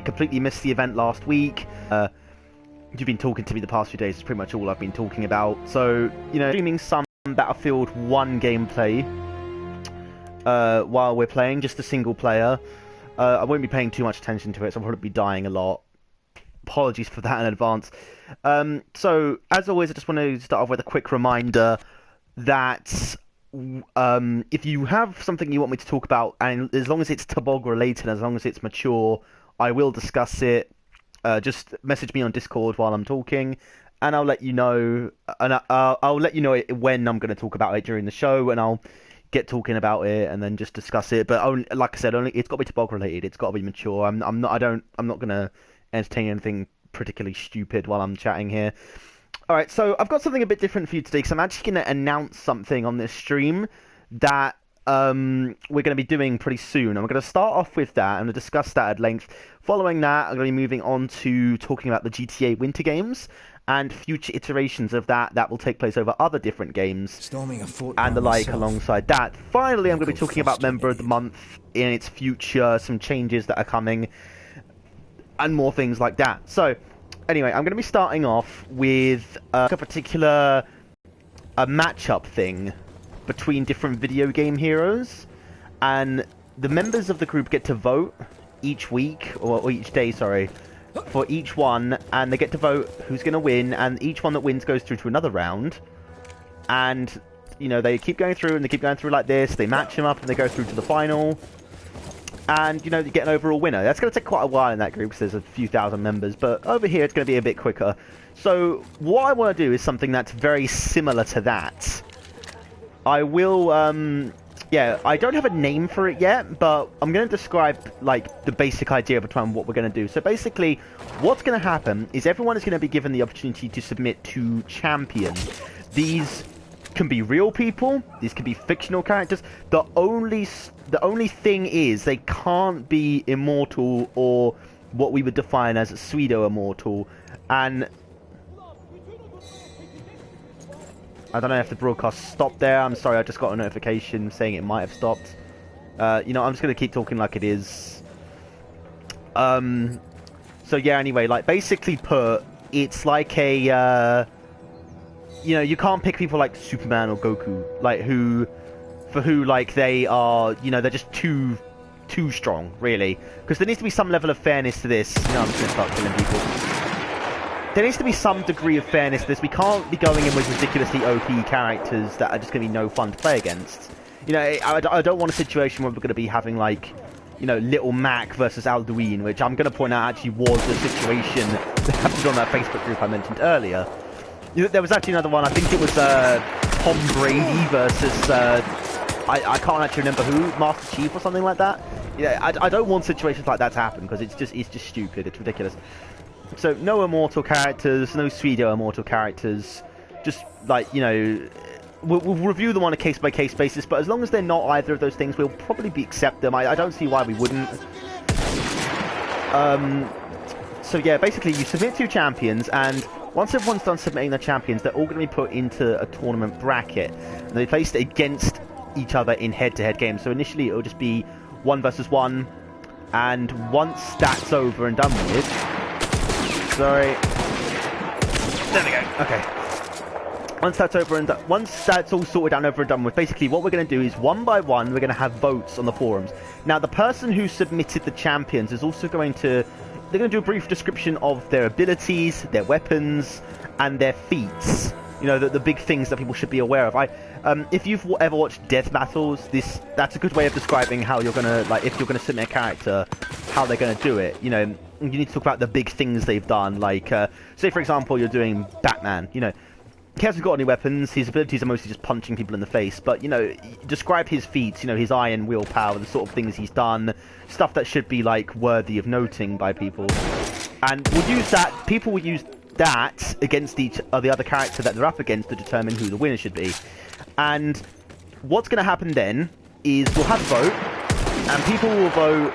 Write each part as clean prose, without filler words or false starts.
completely missed the event last week. You've been talking to me the past few days. It's pretty much all I've been talking about. So, you know, streaming some Battlefield 1 gameplay while we're playing, just a single player. I won't be paying too much attention to it, so I'll probably be dying a lot. Apologies for that in advance. So, as always, I just want to start off with a quick reminder that if you have something you want me to talk about, and as long as it's TBOG related, as long as it's mature, I will discuss it. Just message me on Discord while I'm talking, and I'll let you know. And I'll let you know when I'm going to talk about it during the show, and I'll get talking about it and then just discuss it. But only, like I said, it's got to be TBOG related. It's got to be mature. I'm not going to entertain anything particularly stupid while I'm chatting here. All right, so I've got something a bit different for you today, because I'm actually going to announce something on this stream that we're going to be doing pretty soon. And we're going to start off with that and discuss that at length. Following that, I'm going to be moving on to talking about the GTA Winter Games and future iterations of that will take place over other different games and the like alongside that. Finally, I'm going to be talking about Member of the Month in its future, some changes that are coming, and more things like that. So, anyway, I'm going to be starting off with a particular matchup thing between different video game heroes, and the members of the group get to vote each week, or each day, sorry, for each one, and they get to vote who's going to win, and each one that wins goes through to another round, and, you know, they keep going through, and they keep going through like this, they match them up, and they go through to the final, and, you know, you get an overall winner. That's going to take quite a while in that group, because there's a few thousand members, but over here it's going to be a bit quicker. So, what I want to do is something that's very similar to that. I will, yeah, I don't have a name for it yet, but I'm going to describe, like, the basic idea behind what we're going to do. So basically, what's going to happen is everyone is going to be given the opportunity to submit to champions. These can be real people, these can be fictional characters. The only thing is they can't be immortal or what we would define as pseudo-immortal. And I don't know if the broadcast stopped there. I'm sorry, I just got a notification saying it might have stopped. You know, I'm just going to keep talking like it is. So yeah, anyway, like, basically put, it's like a, you know, you can't pick people like Superman or Goku, like, for who, like, they are, you know, they're just too strong, really. Because there needs to be some level of fairness to this. You know, I'm just going to start killing people. There needs to be some degree of fairness to this. We can't be going in with ridiculously OP characters that are just going to be no fun to play against. You know, I don't want a situation where we're going to be having, like, you know, Little Mac versus Alduin, which I'm going to point out actually was the situation that happened on that Facebook group I mentioned earlier. You know, there was actually another one, I think it was Tom Brady versus, I can't actually remember who, Master Chief or something like that. Yeah, I don't want situations like that to happen, because it's just stupid, it's ridiculous. So, no immortal characters, no pseudo-immortal characters, just, like, you know, we'll review them on a case-by-case basis, but as long as they're not either of those things, we'll probably accept them. I don't see why we wouldn't. So, yeah, basically, you submit 2 champions, and once everyone's done submitting their champions, they're all going to be put into a tournament bracket, and they're placed against each other in head-to-head games. So, initially, it'll just be 1 versus 1, and once that's over and done with... Sorry. There we go. Okay. Once that's over and once that's all sorted out and over and done with, basically what we're going to do is one by one we're going to have votes on the forums. Now the person who submitted the champions is also going to do a brief description of their abilities, their weapons, and their feats. You know, the big things that people should be aware of. If you've ever watched Death Battles, that's a good way of describing how you're gonna, like, if you're gonna submit a character, how they're gonna do it. You know, you need to talk about the big things they've done. Like, say for example, you're doing Batman. You know, he hasn't got any weapons. His abilities are mostly just punching people in the face. But you know, describe his feats. You know, his iron willpower, the sort of things he's done, stuff that should be like worthy of noting by people. And we'll use that. People will use that against the other character that they're up against to determine who the winner should be. And what's going to happen then is we'll have a vote, and people will vote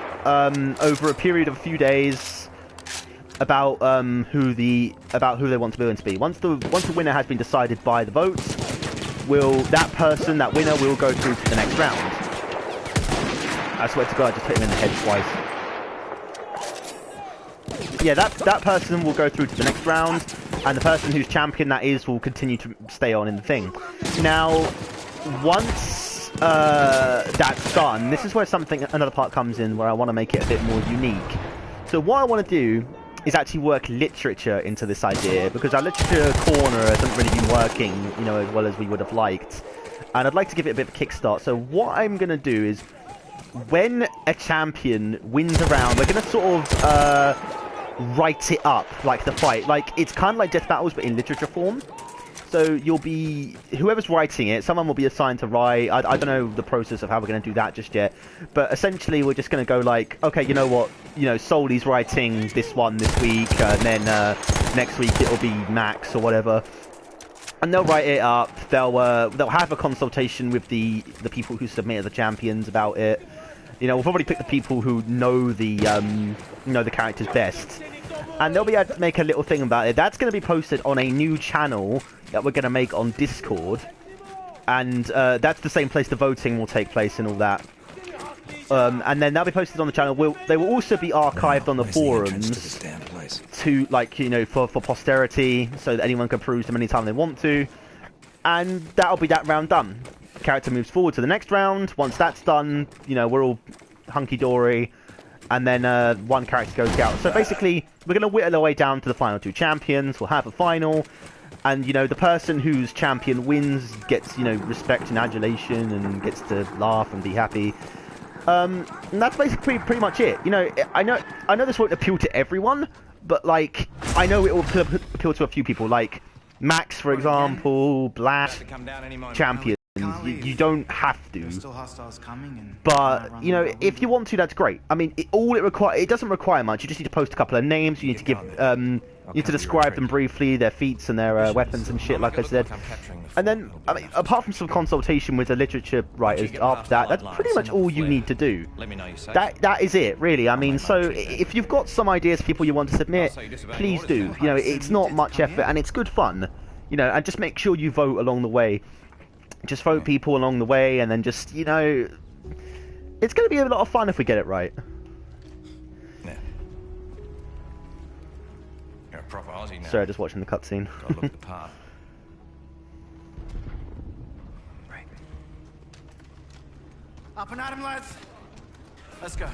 over a period of a few days about who they want to be. Once the winner has been decided by the votes, that winner will go through to the next round. I swear to God, I just hit him in the head twice. yeah, that person will go through to the next round, and the person whose champion that is will continue to stay on in the thing. Now, once that's done, this is where another part comes in, where I want to make it a bit more unique. So what I want to do is actually work literature into this idea, because our literature corner hasn't really been working, you know, as well as we would have liked. And I'd like to give it a bit of a kickstart. So what I'm going to do is, when a champion wins a round, we're going to sort of write it up, like the fight. Like, it's kind of like Death Battles, but in literature form. So you'll be, whoever's writing it, someone will be assigned to write. I don't know the process of how we're going to do that just yet. But essentially, we're just going to go like, okay, you know what? You know, Soli's writing this one this week, and then next week it'll be Max or whatever. And they'll write it up. They'll have a consultation with the people who submitted the champions about it. You know, we'll probably pick the people who know the characters best, and they'll be able to make a little thing about it. That's going to be posted on a new channel that we're going to make on Discord, and that's the same place the voting will take place and all that. And then that'll be posted on the channel. They will also be archived on the forums to, like, you know, for posterity, so that anyone can peruse them anytime they want to. And that'll be that round done. The character moves forward to the next round. Once that's done, you know, we're all hunky-dory. And then one character goes out. So basically, we're going to whittle our way down to the final two champions. We'll have a final. And, you know, the person whose champion wins gets, you know, respect and adulation and gets to laugh and be happy. And that's basically pretty much it. You know, I know this won't appeal to everyone, but, like, I know it will appeal to a few people. Like, Max, for example, Black, champions. You don't have to. But, you know, if you want to, that's great. I mean, it doesn't require much. You just need to post a couple of names. You need to give, you need to describe them briefly, their feats and their weapons and shit, like I said. And then, I mean, apart from some consultation with the literature writers after that, that's pretty much all you need to do. That is it, really. I mean, so if you've got some ideas, people you want to submit, please do. You know, it's not much effort and it's good fun. You know, and just make sure you vote along the way. Just vote people along the way, and then just, you know, it's going to be a lot of fun if we get it right. Yeah. You're a proper Aussie now. Sorry, just watching the cutscene. Gotta look the part. Right. Up and at him, lads. Let's go.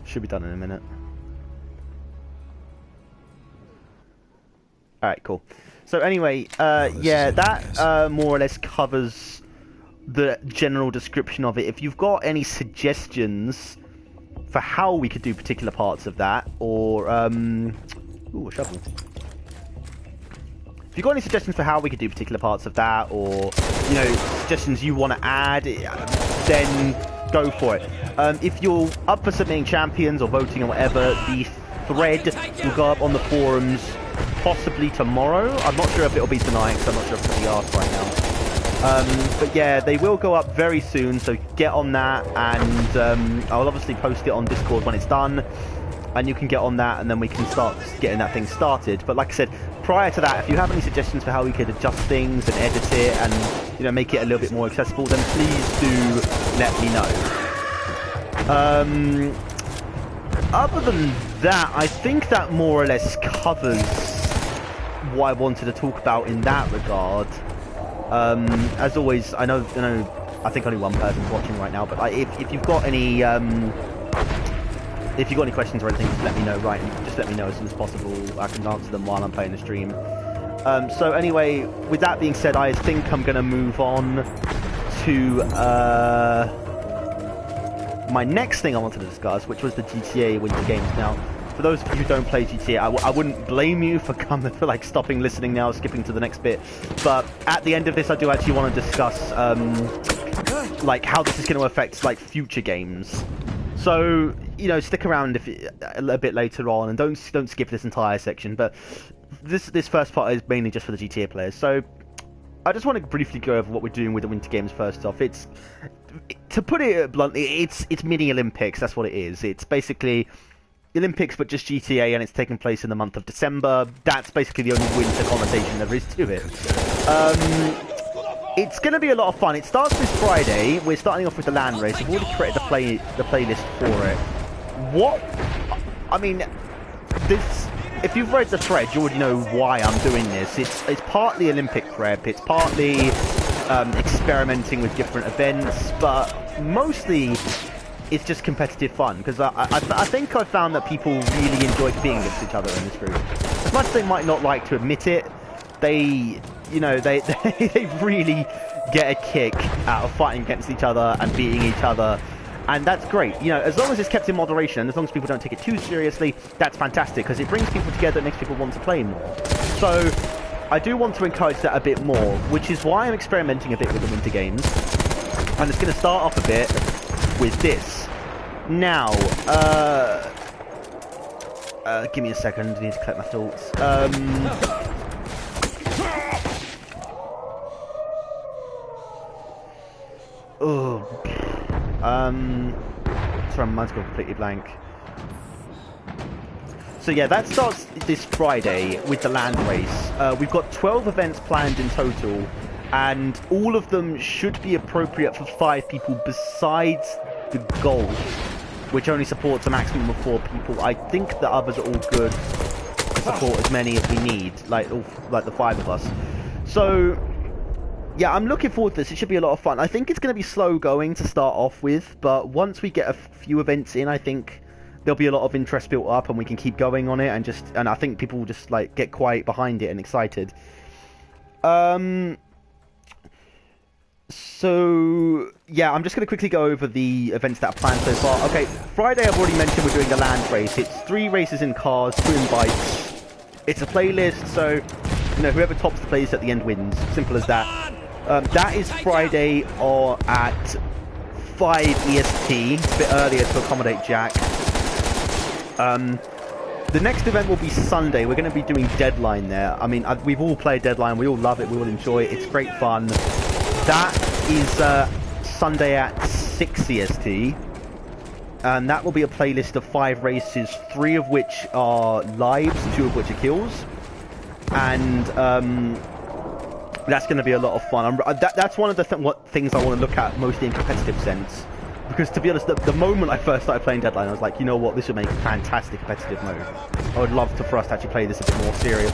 Should be done in a minute. Alright, cool. So anyway, yeah, that more or less covers the general description of it. If you've got any suggestions for how we could do particular parts of that, or, ooh, a shovel. If you've got any suggestions for how we could do particular parts of that, or, you know, suggestions you want to add, then go for it. If you're up for submitting champions or voting or whatever, the thread will go up on the forums possibly tomorrow. I'm not sure if it'll be tonight, because I'm not sure if it'll be asked right now. But yeah, they will go up very soon, so get on that, and I'll obviously post it on Discord when it's done, and you can get on that, and then we can start getting that thing started. But like I said, prior to that, if you have any suggestions for how we could adjust things and edit it and, you know, make it a little bit more accessible, then please do let me know. Other than that, I think that more or less covers what I wanted to talk about in that regard. As always, I know, I think only one person's watching right now, but if you've got any, if you've got any questions or anything, just let me know. Right, just let me know as soon as possible. I can answer them while I'm playing the stream. So anyway, with that being said, I think I'm going to move on to my next thing I wanted to discuss, which was the GTA Winter Games. Now, for those of you who don't play GTA, I wouldn't blame you for like stopping listening now, skipping to the next bit. But at the end of this, I do actually want to discuss like how this is going to affect like future games. So, you know, stick around a little bit later on, and don't skip this entire section. But this first part is mainly just for the GTA players. So I just want to briefly go over what we're doing with the Winter Games first off. It's, to put it bluntly, it's mini Olympics. That's what it is. It's basically Olympics, but just GTA, and it's taking place in the month of December. That's basically the only winter connotation there is to it. It's going to be a lot of fun. It starts this Friday. We're starting off with the land race. I've already created the playlist for it. What? I mean, this. If you've read the thread, you already know why I'm doing this. It's partly Olympic prep. It's partly experimenting with different events, but mostly it's just competitive fun. Because I think I've found that people really enjoy being against each other in this group. As much as they might not like to admit it, they really get a kick out of fighting against each other and beating each other, and that's great. You know, as long as it's kept in moderation, and as long as people don't take it too seriously, that's fantastic, because it brings people together and makes people want to play more. So I do want to encourage that a bit more, which is why I'm experimenting a bit with the winter games, and it's going to start off a bit with this. Now, give me a second, I need to collect my thoughts. Sorry, my mind's gone completely blank. So yeah, that starts this Friday with the land race. We've got 12 events planned in total, and all of them should be appropriate for 5 people besides the golf, which only supports a maximum of 4 people. I think the others are all good to support as many as we need, like the 5 of us. So yeah, I'm looking forward to this. It should be a lot of fun. I think it's going to be slow going to start off with, but once we get a few events in, I think there'll be a lot of interest built up, and we can keep going on it, and I think people will just like get quiet behind it and excited. So yeah, I'm just going to quickly go over the events that are planned so far. Okay, Friday I've already mentioned we're doing the land race. It's 3 races in cars, 2 in bikes. It's a playlist, so you know, whoever tops the playlist at the end wins. Simple as that. That is Friday or at 5 EST, a bit earlier to accommodate Jack. The next event will be Sunday. We're going to be doing Deadline there. I mean, we've all played Deadline. We all love it. We all enjoy it. It's great fun. That is Sunday at 6 EST. And that will be a playlist of 5 races, 3 of which are lives, 2 of which are kills. And that's going to be a lot of fun. That's one of the things I want to look at mostly in competitive sense. Because to be honest, the moment I first started playing Deadline, I was like, you know what, this would make a fantastic competitive mode. I would love for us to actually play this a bit more serious.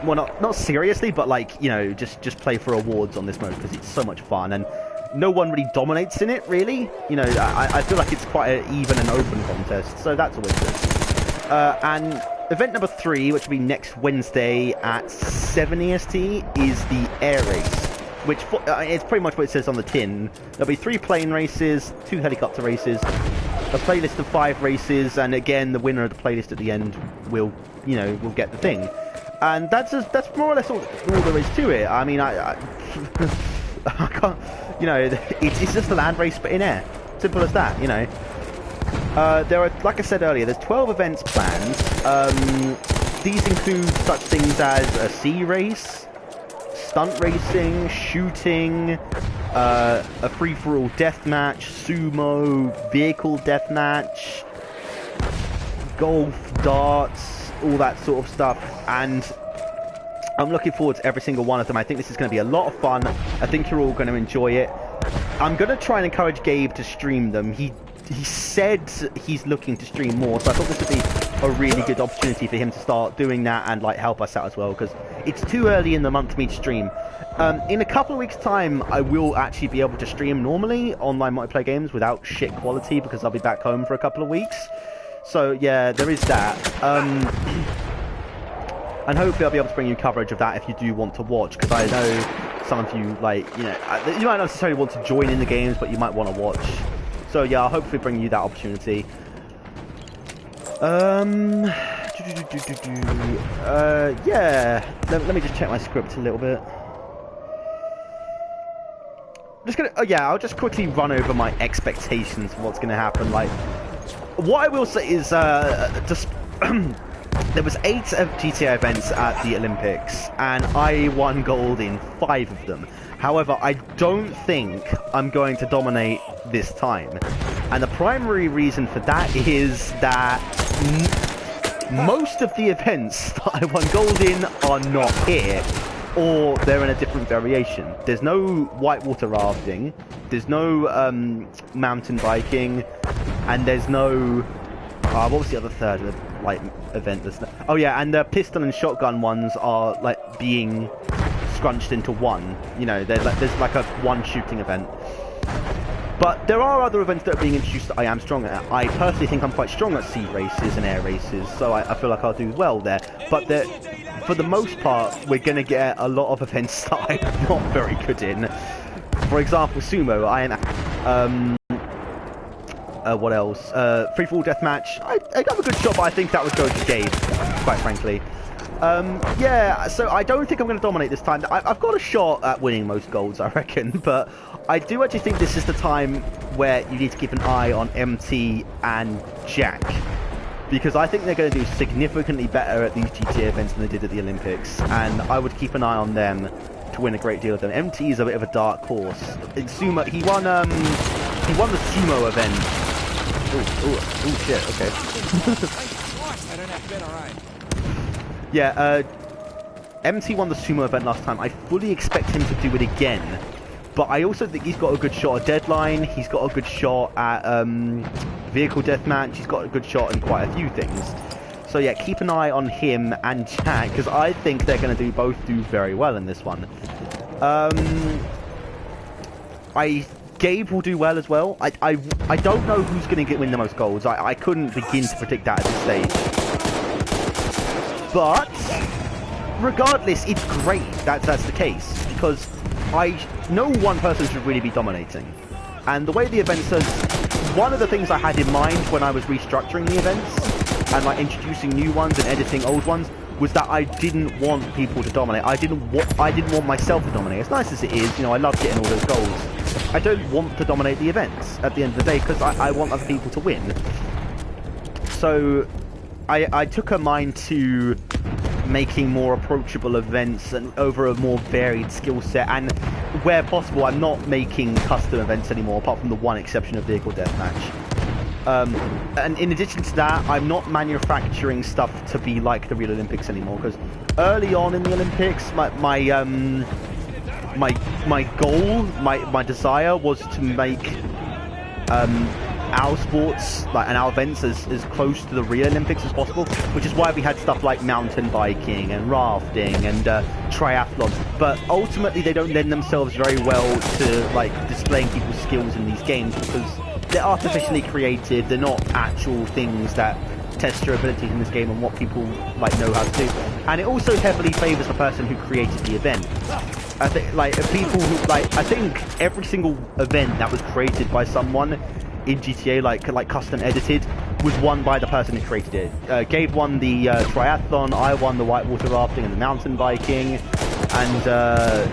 Well, not seriously, but like, you know, just play for awards on this mode, because it's so much fun. And no one really dominates in it, really. You know, I feel like it's quite an even and open contest, so that's always good. And event number 3, which will be next Wednesday at 7 EST, is the air race, which it's pretty much what it says on the tin. There'll be 3 plane races, 2 helicopter races, a playlist of 5 races, and again, the winner of the playlist at the end will get the thing. And that's more or less all there is to it. I mean, I can't, you know, it's just a land race but in air. Simple as that, you know. There are, like I said earlier, there's 12 events planned. These include such things as a sea race, stunt racing, shooting, a free-for-all deathmatch, sumo, vehicle deathmatch, golf, darts, all that sort of stuff. And I'm looking forward to every single one of them. I think this is going to be a lot of fun. I think you're all going to enjoy it. I'm going to try and encourage Gabe to stream them. He said he's looking to stream more, so I thought this would be a really good opportunity for him to start doing that and like help us out as well, because it's too early in the month for me to stream. In a couple of weeks' time, I will actually be able to stream normally online multiplayer games without shit quality, because I'll be back home for a couple of weeks. So yeah, there is that. And hopefully I'll be able to bring you coverage of that if you do want to watch, because I know some of you, like, you know, you might not necessarily want to join in the games, but you might want to watch. So yeah, I'll hopefully bring you that opportunity. Yeah. Let me just check my script a little bit. I'll just quickly run over my expectations for what's gonna happen. Like, what I will say is, just there was 8 GTA events at the Olympics, and I won gold in 5 of them. However, I don't think I'm going to dominate this time. And the primary reason for that is that most of the events that I won gold in are not here. or they're in a different variation. There's no whitewater rafting, there's no mountain biking, and there's no... what was the other third like event? Oh yeah, and the pistol and shotgun ones are like being scrunched into one. You know, there's like a one shooting event. But there are other events that are being introduced that I am strong at. I personally think I'm quite strong at sea races and air races, so I feel like I'll do well there. But for the most part, we're going to get a lot of events that I'm not very good in. For example, sumo. I am... what else? Free-for-all deathmatch. I got a good shot, but I think that would go to Gabe, quite frankly. Yeah, so I don't think I'm going to dominate this time. I've got a shot at winning most golds, I reckon, but I do actually think this is the time where you need to keep an eye on MT and Jack, because I think they're going to do significantly better at these GTA events than they did at the Olympics, and I would keep an eye on them to win a great deal of them. MT is a bit of a dark horse. In sumo, he won the sumo event. Oh shit, okay. Yeah, MT won the sumo event last time. I fully expect him to do it again. But I also think he's got a good shot at Deadline. He's got a good shot at Vehicle Deathmatch. He's got a good shot in quite a few things. So yeah, keep an eye on him and Jack, because I think they're going to both do very well in this one. Gabe will do well as well. I don't know who's going to win the most golds. I couldn't begin to predict that at this stage. But regardless, it's great that that's the case, because no one person should really be dominating. And the way the event says, one of the things I had in mind when I was restructuring the events and like introducing new ones and editing old ones was that I didn't want people to dominate. I didn't want myself to dominate. As nice as it is, you know, I love getting all those goals. I don't want to dominate the events at the end of the day, because I want other people to win. So I took a mind to making more approachable events and over a more varied skill set, and where possible I'm not making custom events anymore, apart from the one exception of Vehicle Deathmatch. And in addition to that, I'm not manufacturing stuff to be like the real Olympics anymore, because early on in the Olympics, my goal, my desire was to make our sports and our events as close to the real Olympics as possible, which is why we had stuff like mountain biking and rafting and triathlon. But ultimately, they don't lend themselves very well to like displaying people's skills in these games, because they're artificially created. They're not actual things that test your abilities in this game and what people like know how to do. And it also heavily favors the person who created the event. I think I think every single event that was created by someone in GTA, like custom edited, was won by the person who created it. Gabe won the triathlon, I won the whitewater rafting and the mountain biking, and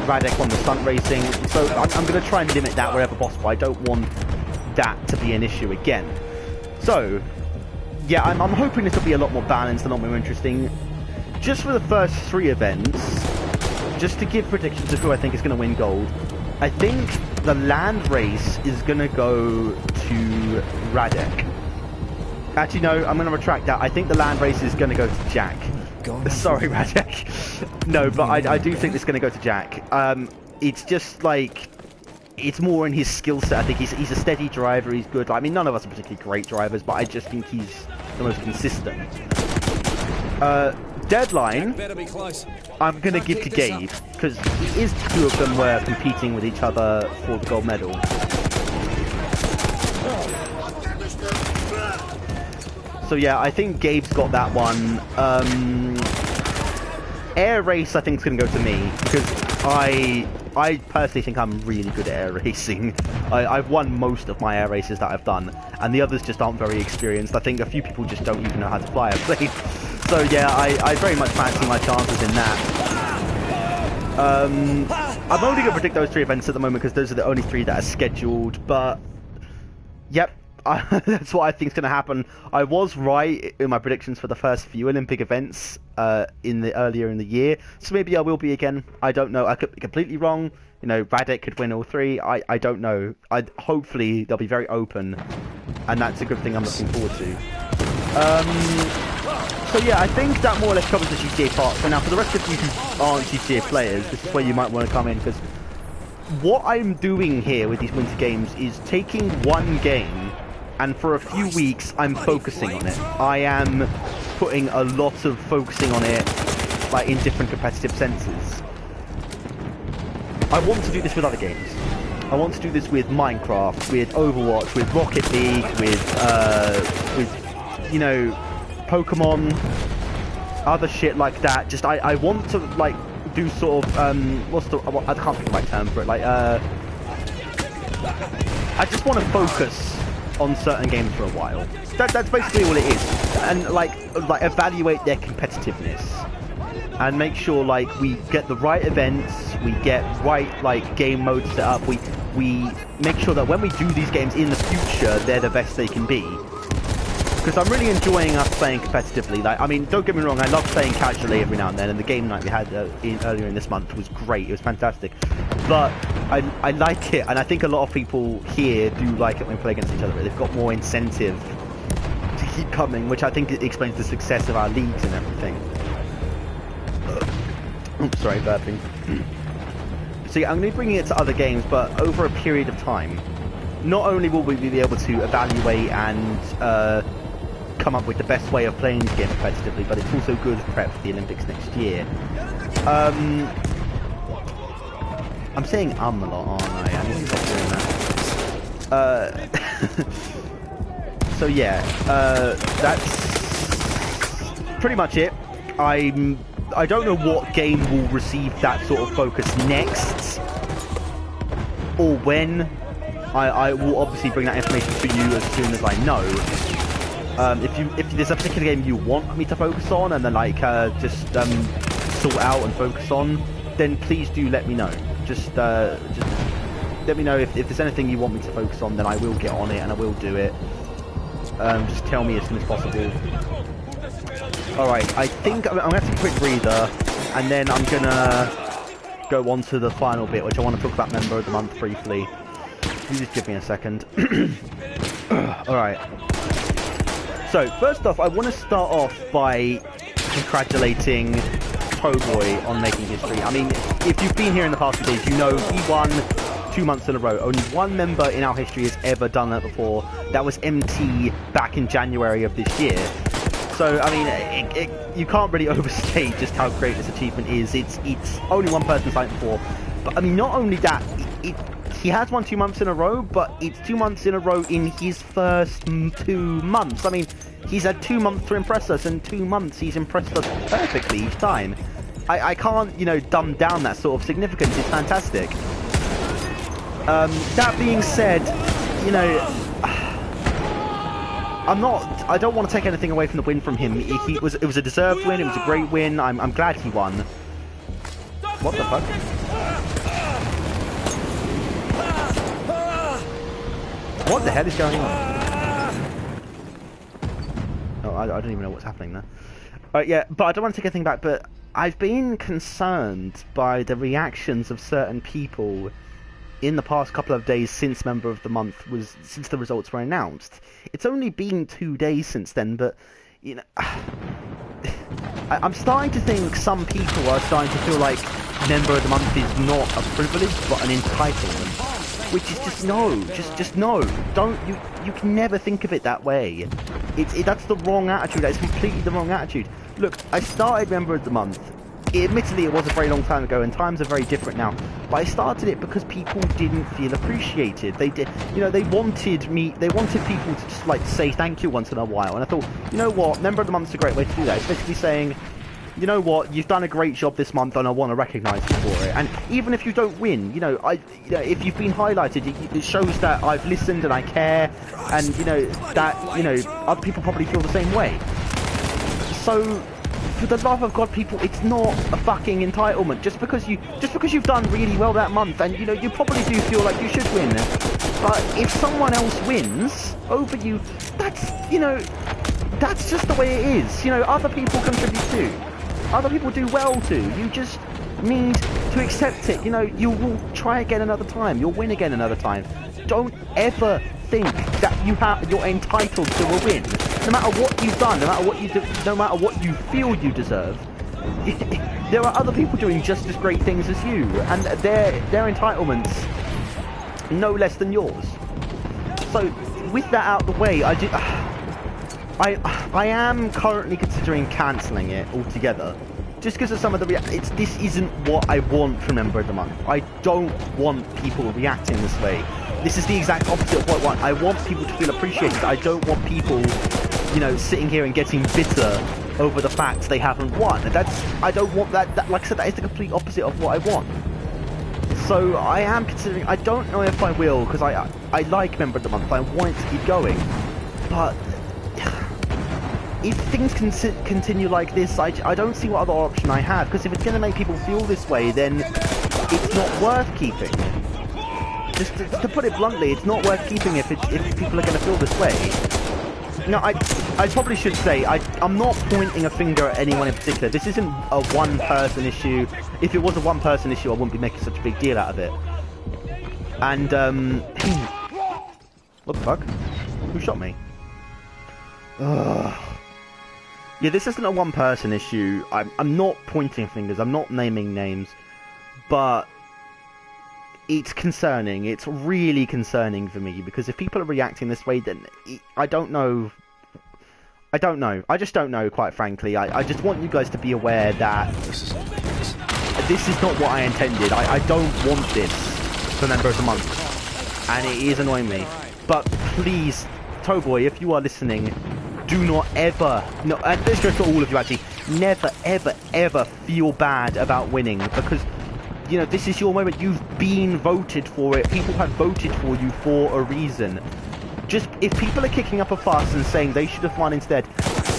Radek won the stunt racing. So I'm going to try and limit that wherever possible. I don't want that to be an issue again. So yeah, I'm hoping this will be a lot more balanced and a lot more interesting. Just for the first 3 events, just to give predictions of who I think is going to win gold, I think the land race is going to go to Radek. Actually, no, I'm going to retract that. I think the land race is going to go to Jack. Sorry, Radek. No, but I do think it's going to go to Jack. It's just like, it's more in his skill set. I think he's a steady driver. He's good. I mean, none of us are particularly great drivers, but I just think he's the most consistent. Deadline, I'm going to give to Gabe, because he is 2 of them were competing with each other for the gold medal. So yeah, I think Gabe's got that one. Air race, I think, is going to go to me, because I personally think I'm really good at air racing. I've won most of my air races that I've done, and the others just aren't very experienced. I think a few people just don't even know how to fly a plane. So yeah, I very much fancy my chances in that. I'm only going to predict those 3 events at the moment, because those are the only 3 that are scheduled, but yep. That's what I think is going to happen. I was right in my predictions for the first few Olympic events earlier in the year, so maybe I will be again. I don't know. I could be completely wrong. You know, Radek could win all 3. I don't know. Hopefully they'll be very open, and that's a good thing I'm looking forward to. So yeah, I think that more or less covers the GTA part. So now for the rest of you who aren't GTA players, this is where you might want to come in, because what I'm doing here with these winter games is taking one game, and for a few weeks I'm focusing on it. I am putting a lot of focusing on it, like in different competitive senses. I want to do this with other games. I want to do this with Minecraft, with Overwatch, with Rocket League, with you know, Pokemon, other shit like that. Just I want to like do sort of what's the, I can't think of the right term for it. Like I just want to focus on certain games for a while. That's basically all it is, and like evaluate their competitiveness. And make sure like we get the right events, we get right like game modes set up, we make sure that when we do these games in the future, they're the best they can be. Because I'm really enjoying us playing competitively. Like, I mean, don't get me wrong, I love playing casually every now and then, and the game night we had earlier in this month was great, it was fantastic. But I like it, and I think a lot of people here do like it when we play against each other. They've got more incentive to keep coming, which I think explains the success of our leagues and everything. Oops, sorry, burping. So yeah, I'm going to be bringing it to other games, but over a period of time. Not only will we be able to evaluate and come up with the best way of playing the game competitively, but it's also good prep for the Olympics next year. I'm saying a lot, aren't I? I need to stop doing that. So yeah, that's pretty much it. I don't know what game will receive that sort of focus next, or when. I will obviously bring that information to you as soon as I know. If there's a particular game you want me to focus on and then like just sort out and focus on, then please do let me know. Just let me know if there's anything you want me to focus on, then I will get on it and I will do it. Just tell me as soon as possible. Alright, I think I'm going to have a quick breather, and then I'm going to go on to the final bit, which I want to talk about Member of the Month briefly. You just give me a second. Alright. So, first off, I want to start off by congratulating Toboy on making history. I mean, if you've been here in the past few days, you know he won 2 months in a row. Only one member in our history has ever done that before. That was MT back in January of this year. So, I mean, you can't really overstate just how great this achievement is. It's only one person's done it before. But, I mean, not only that, he has won 2 months in a row, but it's 2 months in a row in his first 2 months. I mean, he's had 2 months to impress us, and 2 months he's impressed us perfectly each time. I can't, you know, dumb down that sort of significance. It's fantastic. That being said, you know, I don't want to take anything away from the win from him. It was a deserved win. It was a great win. I'm glad he won. What the fuck? What the hell is going on? Oh, I don't even know what's happening there. Yeah, but I don't want to take anything back, but I've been concerned by the reactions of certain people in the past couple of days since Member of the Month since the results were announced. It's only been 2 days since then, but, you know, I'm starting to think some people are starting to feel like Member of the Month is not a privilege, but an entitlement. Which is just no, just no. Don't, you can never think of it that way. That's the wrong attitude. That's completely the wrong attitude. Look, I started Member of the Month. Admittedly, it was a very long time ago, and times are very different now. But I started it because people didn't feel appreciated. They did, you know, they wanted people to just like say thank you once in a while. And I thought, you know what, Member of the Month's a great way to do that. It's basically saying, you know what, you've done a great job this month, and I want to recognise you for it. And even if you don't win, you know, if you've been highlighted, it shows that I've listened and I care, and you know that, you know, other people probably feel the same way. So, for the love of God, people, it's not a fucking entitlement. Just because you've done really well that month, and you know, you probably do feel like you should win. But if someone else wins over you, that's, you know, that's just the way it is. You know, other people contribute too. Other people do well too. You just need to accept it. You know, you will try again another time. You'll win again another time. don't ever think that you're entitled to a win. No matter what you've done, no matter what you feel you deserve, there are other people doing just as great things as you, and their entitlements no less than yours. So, with that out of the way, I am currently considering cancelling it altogether. Just because of some of the this isn't what I want from Member of the Month. I don't want people reacting this way. This is the exact opposite of what I want. I want people to feel appreciated. I don't want people, you know, sitting here and getting bitter over the fact they haven't won. I don't want that. Like I said, that is the complete opposite of what I want. So I am considering. I don't know if I will, because I like Member of the Month. I want it to keep going, but if things continue like this, I don't see what other option I have. Because if it's going to make people feel this way, then it's not worth keeping. Just to put it bluntly, it's not worth keeping if people are going to feel this way. No, I probably should say, I'm not pointing a finger at anyone in particular. This isn't a one-person issue. If it was a one-person issue, I wouldn't be making such a big deal out of it. And, what the fuck? Who shot me? Ugh. Yeah, this isn't a one-person issue. I'm not pointing fingers. I'm not naming names. But it's concerning. It's really concerning for me, because if people are reacting this way, then I don't know. I don't know. I just don't know, quite frankly. I just want you guys to be aware that this is not what I intended. I don't want this for Member of the Month, and it is annoying me. But please, Towboy, if you are listening, do not ever, no, and this goes to all of you actually, never, ever, ever feel bad about winning, because, you know, this is your moment. You've been voted for it. People have voted for you for a reason. Just, if people are kicking up a fuss and saying they should have won instead,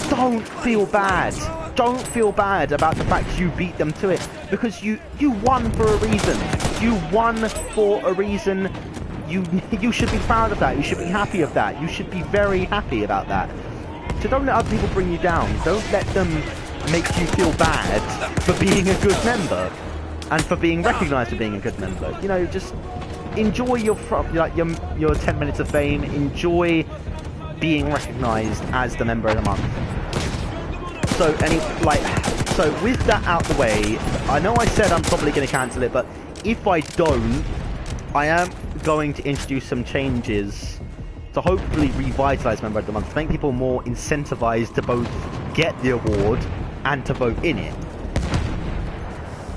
don't feel bad. Don't feel bad about the fact you beat them to it, because you won for a reason. You won for a reason. You should be proud of that. You should be happy of that. You should be very happy about that. So don't let other people bring you down. Don't let them make you feel bad for being a good member and for being recognised for being a good member. You know, just enjoy your 10 minutes of fame. Enjoy being recognised as the Member of the Month. So with that out the way, I know I said I'm probably going to cancel it, but if I don't, I am going to introduce some changes to hopefully revitalise Member of the Month, to make people more incentivised to both get the award and to vote in it.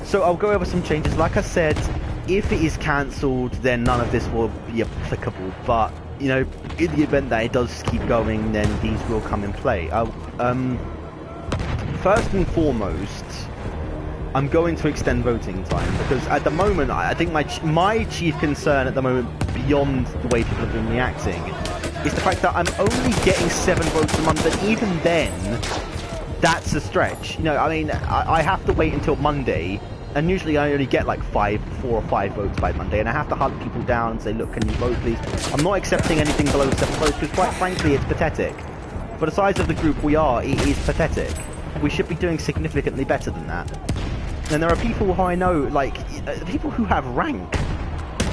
So I'll go over some changes. Like I said, if it is cancelled, then none of this will be applicable, but, you know, in the event that it does keep going, then these will come in play. First and foremost, I'm going to extend voting time, because at the moment, I think my chief concern at the moment, beyond the way people have been reacting, is the fact that I'm only getting 7 votes a month, and even then, that's a stretch. You know, I mean, I have to wait until Monday, and usually I only get like 4 or 5 votes by Monday, and I have to hunt people down and say, look, can you vote please? I'm not accepting anything below 7 votes, because quite frankly, it's pathetic. For the size of the group we are, it is pathetic. We should be doing significantly better than that. And there are people who I know, like, people who have rank.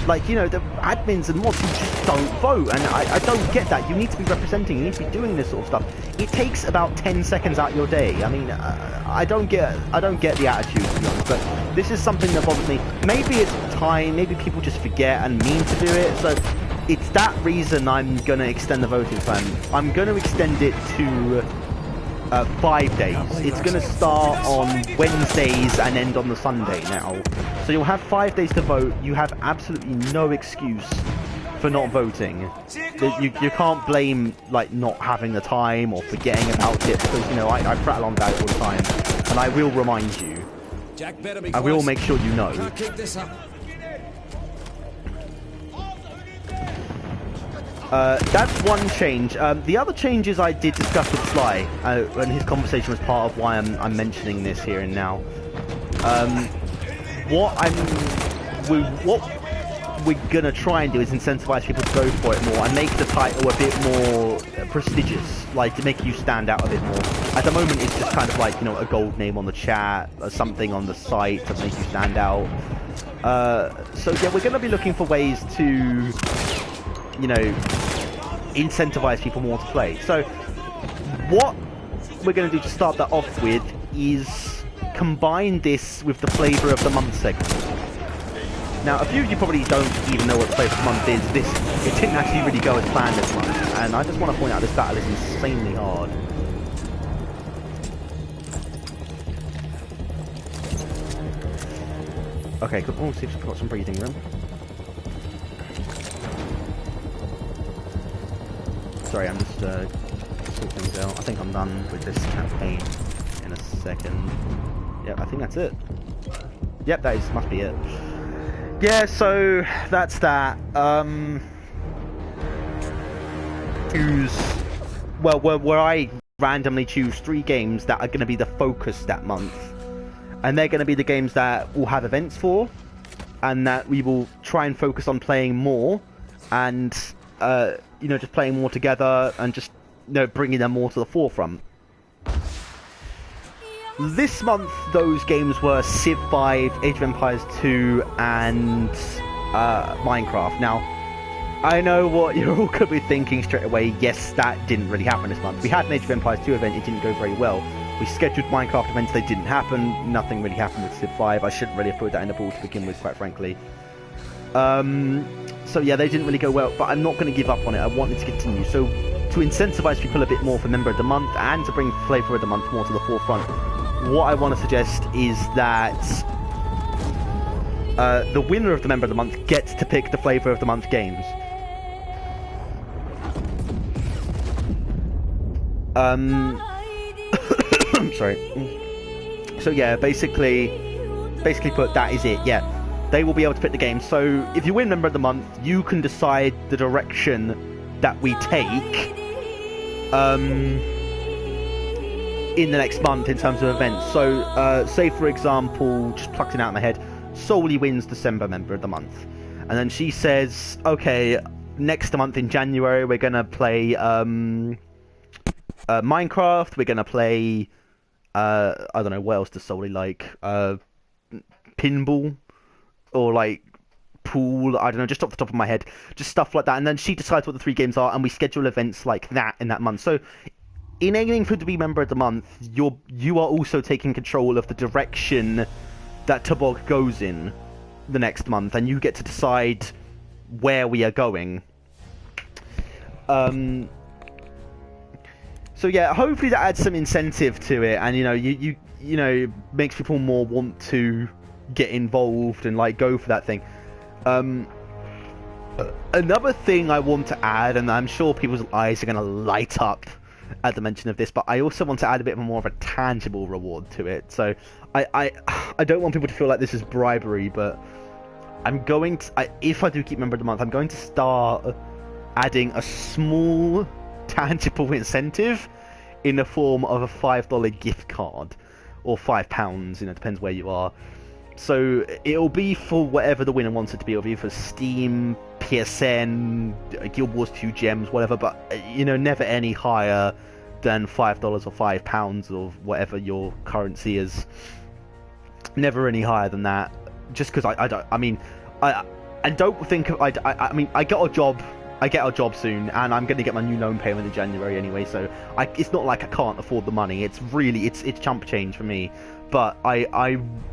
Like, you know, the admins and mods who just don't vote, and I don't get that. You need to be representing, you need to be doing this sort of stuff. It takes about 10 seconds out of your day. I mean, I don't get the attitude, to be honest, but this is something that bothers me. Maybe it's time, maybe people just forget and mean to do it, so it's that reason I'm going to extend the voting time. I'm going to extend it to 5 days. It's going to start on Wednesdays and end on the Sunday now. So you'll have 5 days to vote. You have absolutely no excuse for not voting. You can't blame, like, not having the time or forgetting about it, because, you know, I prattle on about it all the time. And I will remind you. I will make sure you know. That's one change. The other changes I did discuss with Sly, and his conversation was part of why I'm mentioning this here and now. What we're gonna try and do is incentivize people to go for it more and make the title a bit more prestigious, like to make you stand out a bit more. At the moment, it's just kind of like, you know, a gold name on the chat or something on the site to make you stand out. So yeah, we're gonna be looking for ways to you know, incentivize people more to play. So what we're going to do to start that off with is combine this with the flavour of the month segment. Now, a few of you probably don't even know what the flavour of the month is. It didn't actually really go as planned this month, and I just want to point out this battle is insanely hard. Okay, good. Oh, see if we've got some breathing room. Sorry, I'm just sorting things out. I think I'm done with this campaign in a second. Yep, I think that's it. Yep, must be it. Yeah, so that's that. Where I randomly choose 3 games that are going to be the focus that month. And they're going to be the games that we'll have events for, and that we will try and focus on playing more, and you know, just playing more together, and just, you know, bringing them more to the forefront. This month, those games were Civ 5, Age of Empires 2, and Minecraft. Now, I know what you're all going to be thinking straight away. Yes, that didn't really happen this month. We had an Age of Empires 2 event, it didn't go very well. We scheduled Minecraft events, they didn't happen. Nothing really happened with Civ 5. I shouldn't really have put that in the ball to begin with, quite frankly. So yeah, they didn't really go well, but I'm not going to give up on it. I want it to continue. So to incentivize people a bit more for Member of the Month, and to bring Flavour of the Month more to the forefront, what I want to suggest is that the winner of the Member of the Month gets to pick the Flavour of the Month games. Sorry. So yeah, basically put, that is it. Yeah, they will be able to pick the game. So if you win Member of the Month, you can decide the direction that we take in the next month in terms of events. So say for example, just plucked it out of my head, Solely wins December Member of the Month, and then she says, okay, next month in January we're gonna play Minecraft, we're gonna play I don't know, what else does Solely like? Pinball, or like pool, I don't know, just off the top of my head, just stuff like that. And then she decides what the 3 games are, and we schedule events like that in that month. So in aiming for to be Member of the Month, you are also taking control of the direction that TBOG goes in the next month, and you get to decide where we are going. So yeah, hopefully that adds some incentive to it, and you know, makes people more want to get involved and like go for that thing. Another thing I want to add, and I'm sure people's eyes are going to light up at the mention of this, but I also want to add a bit more of a tangible reward to it. So I don't want people to feel like this is bribery, but I'm going to, if I do keep Member of the Month, I'm going to start adding a small tangible incentive in the form of a $5 gift card, or £5, you know, depends where you are. So it'll be for whatever the winner wants it to be. It'll be for Steam, PSN, Guild Wars 2 gems, whatever, but you know, never any higher than $5 or £5 or whatever your currency is. Never any higher than that. Just because I don't think I mean, I get a job soon, and I'm going to get my new loan payment in January anyway, so it's not like I can't afford the money. It's really, it's chump change for me, but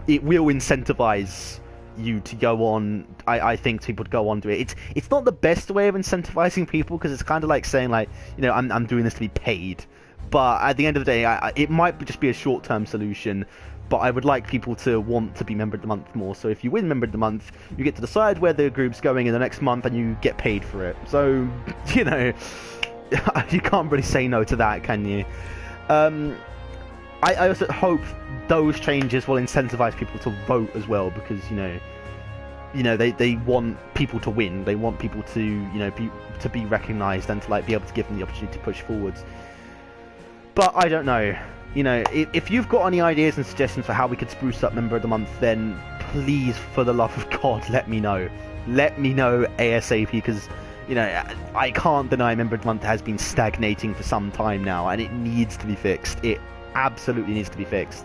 it will incentivize you to go on. I think people to go on to it. It's not the best way of incentivizing people, because it's kind of like saying, like, you know, I'm doing this to be paid, but at the end of the day, it might just be a short-term solution. But I would like people to want to be Member of the Month more. So if you win Member of the Month, you get to decide where the group's going in the next month, and you get paid for it. So, you know, you can't really say no to that, can you? I also hope those changes will incentivize people to vote as well, because you know they want people to win. They want people to be recognized, and to like be able to give them the opportunity to push forwards. But I don't know. You know, if you've got any ideas and suggestions for how we could spruce up Member of the Month, then please, for the love of God, let me know. Let me know ASAP, because, you know, I can't deny Member of the Month has been stagnating for some time now, and it needs to be fixed. It absolutely needs to be fixed.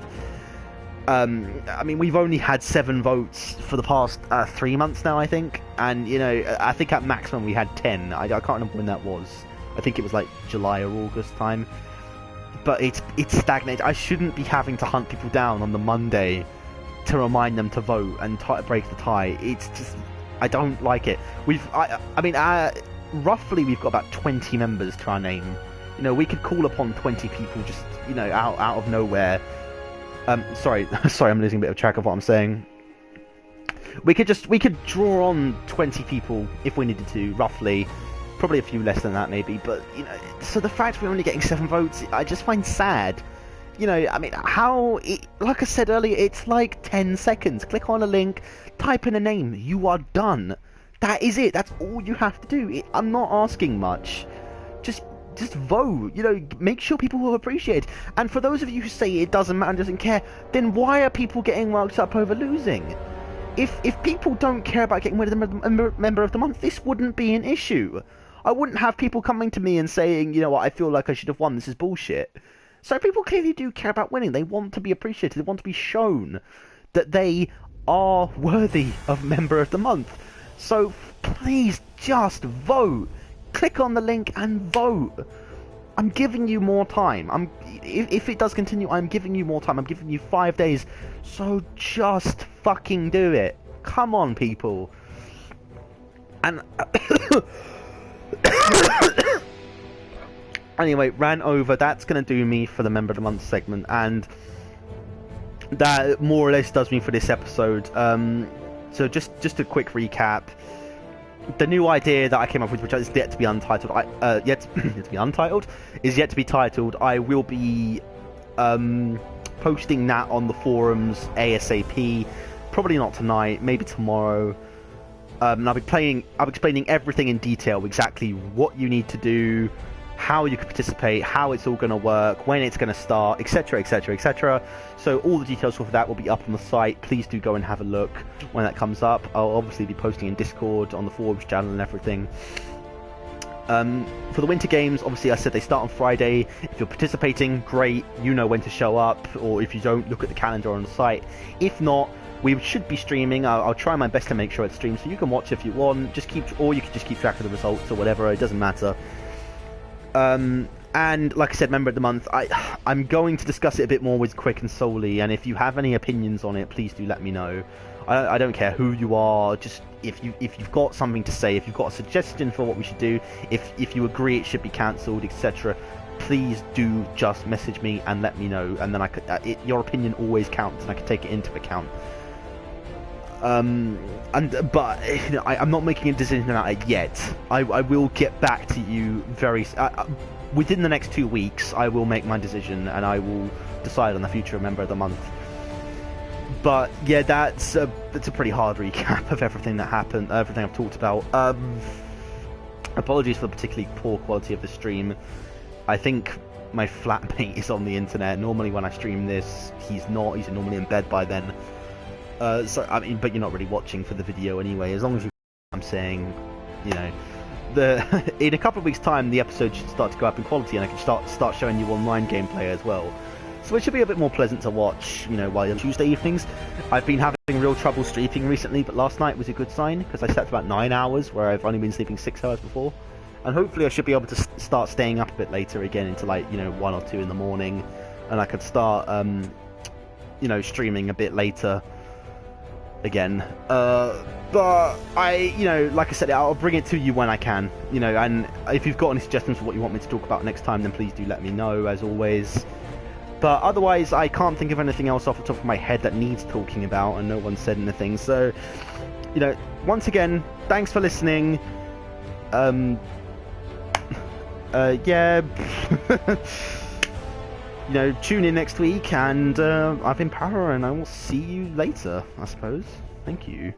I mean, we've only had 7 votes for the past 3 months now, I think, and you know, I think at maximum we had 10. I can't remember when that was. I think it was like July or August time. But it's stagnated. I shouldn't be having to hunt people down on the Monday to remind them to vote and break the tie. It's just, I don't like it. I mean, roughly we've got about 20 members to our name. You know, we could call upon 20 people just, you know, out of nowhere. Sorry, I'm losing a bit of track of what I'm saying. We could draw on 20 people if we needed to, roughly. Probably a few less than that, maybe. But, you know, so the fact we're only getting 7 votes, I just find sad. You know, I mean, like I said earlier, it's like 10 seconds. Click on a link, type in a name, you are done. That is it. That's all you have to do. I'm not asking much. Just vote, you know, make sure people will appreciate it. And for those of you who say it doesn't matter, doesn't care, then why are people getting worked up over losing? If people don't care about getting rid of the member of the month, this wouldn't be an issue. I wouldn't have people coming to me and saying, you know what, I feel like I should have won, this is bullshit. So people clearly do care about winning. They want to be appreciated. They want to be shown that they are worthy of member of the month. So please just vote. Click on the link and vote. I'm giving you more time. If it does continue, I'm giving you more time. I'm giving you 5 days. So just fucking do it. Come on, people. And anyway, ran over. That's going to do me for the Member of the Month segment. And that more or less does me for this episode. So just a quick recap. The new idea that I came up with, which is yet to be untitled, yet to be titled. I will be posting that on the forums ASAP. Probably not tonight, maybe tomorrow. And I'll be explaining everything in detail, exactly what you need to do, how you can participate, how it's all going to work, when it's going to start, etc, etc, etc. So all the details for that will be up on the site. Please do go and have a look when that comes up. I'll obviously be posting in Discord, on the forums channel and everything. For the winter games, obviously I said they start on Friday. If you're participating, great, you know when to show up, or if you don't, look at the calendar on the site. If not, we should be streaming. I'll try my best to make sure it's streamed, so you can watch if you want. Or you can just keep track of the results or whatever. It doesn't matter. And like I said, Member of the Month, I'm going to discuss it a bit more with Quick and Solely, and if you have any opinions on it, please do let me know. I don't care who you are, just if you've got something to say, if you've got a suggestion for what we should do, if you agree it should be cancelled, etc., please do just message me and let me know, and then your opinion always counts, and I can take it into account. But you know, I'm not making a decision about it yet. I will get back to you within the next 2 weeks. I will make my decision and I will decide on the future Member of the Month. But yeah, that's a pretty hard recap of everything that happened, everything I've talked about. Apologies for the particularly poor quality of the stream. I think my flatmate is on the internet. Normally when I stream this, he's not. He's normally in bed by then. So I mean, but you're not really watching for the video anyway. As long as I'm saying, you know, in a couple of weeks' time, the episode should start to go up in quality, and I can start showing you online gameplay as well. So it should be a bit more pleasant to watch, you know, while you're Tuesday evenings. I've been having real trouble sleeping recently, but last night was a good sign because I slept about 9 hours, where I've only been sleeping 6 hours before. And hopefully, I should be able to start staying up a bit later again into like, you know, 1 or 2 in the morning, and I could start, you know, streaming a bit later again. But you know, like I said, I'll bring it to you when I can, you know, and if you've got any suggestions for what you want me to talk about next time, then please do let me know, as always. But otherwise, I can't think of anything else off the top of my head that needs talking about, and no one said anything. So, you know, once again, thanks for listening. Yeah. You know, tune in next week, and I've been Para, and I will see you later, I suppose. Thank you.